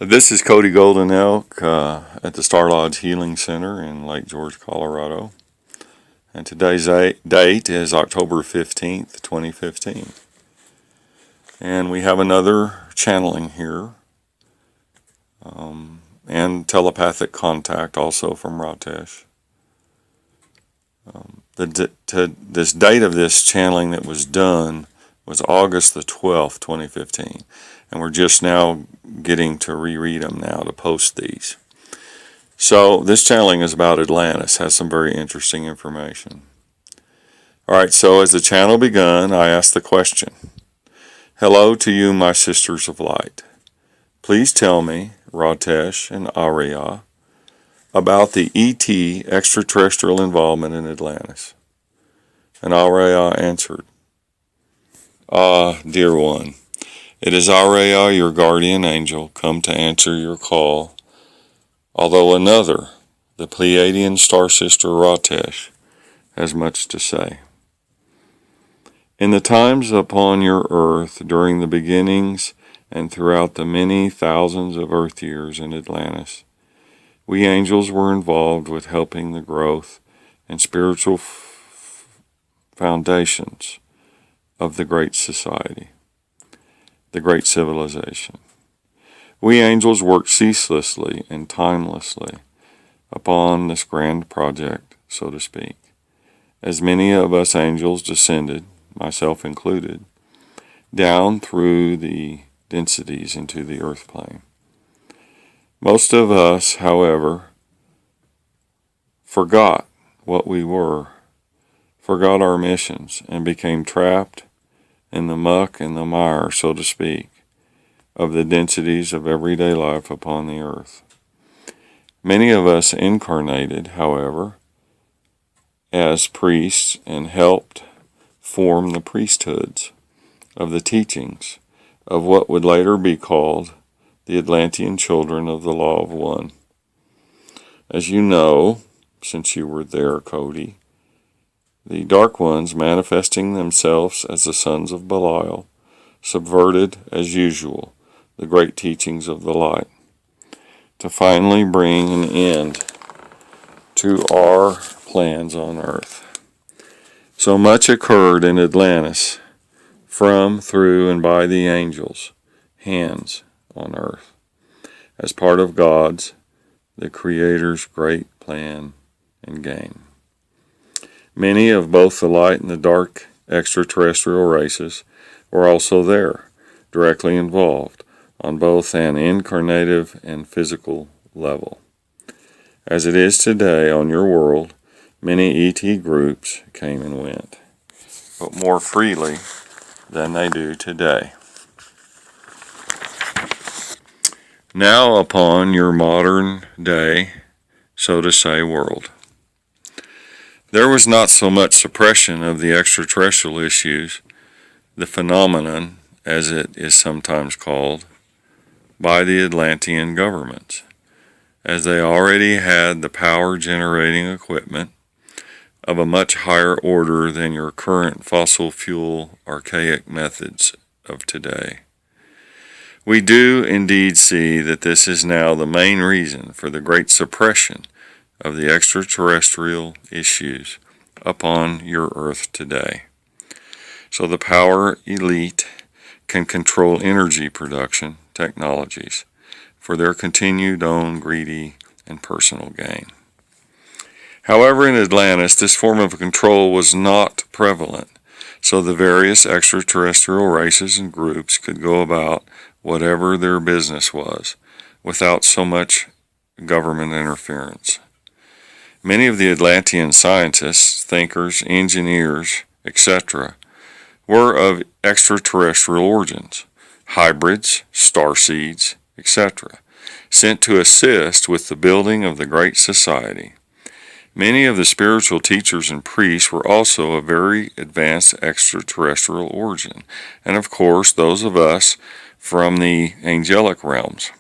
This is Cody Golden Elk at the Star Lodge Healing Center in Lake George, Colorado. And today's date is October 15th, 2015. And we have another channeling here and telepathic contact also from RaTesh. This date of this channeling that was done was August the 12th, 2015. And we're just now getting to reread them now to post these. So this channeling is about Atlantis, has some very interesting information. Alright, so as the channel begun, I asked the question, "Hello to you, my sisters of light. Please tell me, RaTesh and ArReAh, about the ET extraterrestrial involvement in Atlantis." And ArReAh answered, "Ah, dear one, it is ArReAh, your guardian angel, come to answer your call, although another, the Pleiadian star sister RaTesh, has much to say. In the times upon your earth, during the beginnings and throughout the many thousands of earth years in Atlantis, we angels were involved with helping the growth and spiritual foundations of the great society, the great civilization. We angels worked ceaselessly and timelessly upon this grand project, so to speak, as many of us angels descended, myself included, down through the densities into the earth plane. Most of us, however, forgot what we were, forgot our missions, and became trapped in the muck and the mire, so to speak, of the densities of everyday life upon the earth. Many of us incarnated, however, as priests and helped form the priesthoods of the teachings of what would later be called the Atlantean children of the Law of One. As you know, since you were there, Cody, the Dark Ones, manifesting themselves as the sons of Belial, subverted, as usual, the great teachings of the light, to finally bring an end to our plans on earth. So much occurred in Atlantis from, through, and by the angels' hands on earth, as part of God's, the Creator's great plan and game. Many of both the light and the dark extraterrestrial races were also there, directly involved, on both an incarnative and physical level. As it is today on your world, many ET groups came and went, but more freely than they do today. Now upon your modern day, so to say, world, there was not so much suppression of the extraterrestrial issues, the phenomenon, as it is sometimes called, by the Atlantean governments, as they already had the power-generating equipment of a much higher order than your current fossil fuel archaic methods of today. We do indeed see that this is now the main reason for the great suppression of the extraterrestrial issues upon your earth today. So the power elite can control energy production technologies for their continued own greedy and personal gain. However, in Atlantis, this form of control was not prevalent, so the various extraterrestrial races and groups could go about whatever their business was without so much government interference. Many of the Atlantean scientists, thinkers, engineers, etc., were of extraterrestrial origins, hybrids, starseeds, etc., sent to assist with the building of the great society. Many of the spiritual teachers and priests were also of very advanced extraterrestrial origin, and of course those of us from the angelic realms,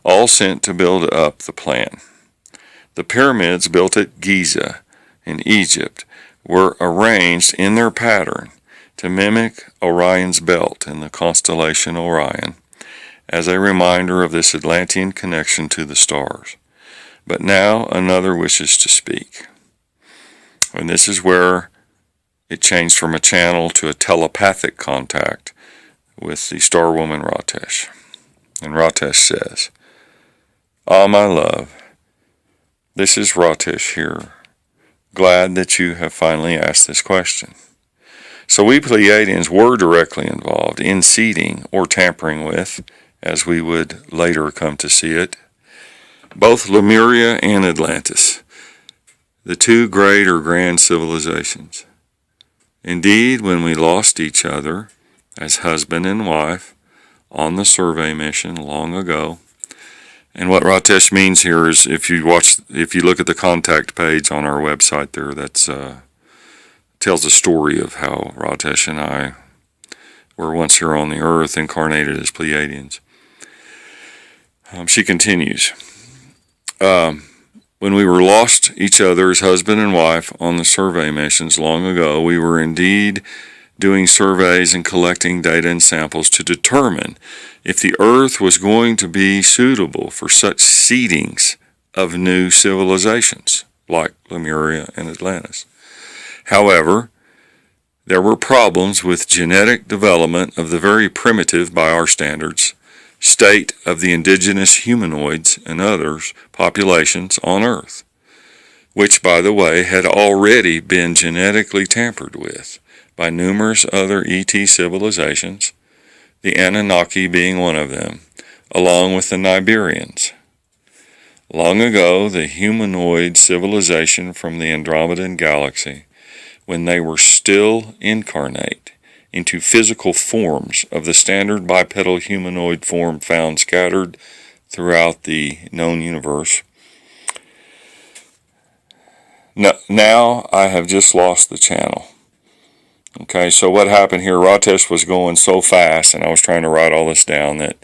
all sent to build up the plan. The pyramids built at Giza in Egypt were arranged in their pattern to mimic Orion's belt in the constellation Orion, as a reminder of this Atlantean connection to the stars. But now another wishes to speak. And this is where it changed from a channel to a telepathic contact with the star woman RaTesh. And RaTesh says, "Ah, my love, this is RaTesh here. Glad that you have finally asked this question. So we Pleiadians were directly involved in seeding or tampering with, as we would later come to see it, both Lemuria and Atlantis, the two great or grand civilizations. Indeed, when we lost each other as husband and wife on the survey mission long ago," and what RaTesh means here is, if you look at the contact page on our website there, that's tells the story of how RaTesh and I were once here on the earth, incarnated as Pleiadians. She continues, "When we were lost each other as husband and wife on the survey missions long ago, we were indeed doing surveys and collecting data and samples to determine if the earth was going to be suitable for such seedings of new civilizations like Lemuria and Atlantis. However, there were problems with genetic development of the very primitive, by our standards, state of the indigenous humanoids and others populations on Earth, which, by the way, had already been genetically tampered with by numerous other ET civilizations, the Anunnaki being one of them, along with the Nibirians. Long ago, the humanoid civilization from the Andromedan galaxy, when they were still incarnate into physical forms of the standard bipedal humanoid form found scattered throughout the known universe. Now I have just lost the channel." Okay, so what happened here, RaTesh was going so fast, and I was trying to write all this down, that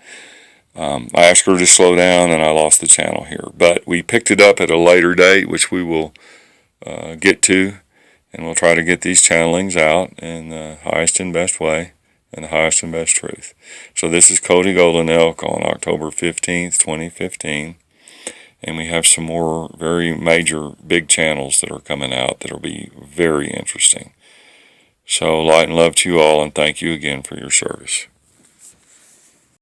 I asked her to slow down, and I lost the channel here. But we picked it up at a later date, which we will get to, and we'll try to get these channelings out in the highest and best way, and the highest and best truth. So this is Cody Golden Elk on October 15th, 2015. And we have some more very major big channels that are coming out that will be very interesting. So light and love to you all, and thank you again for your service.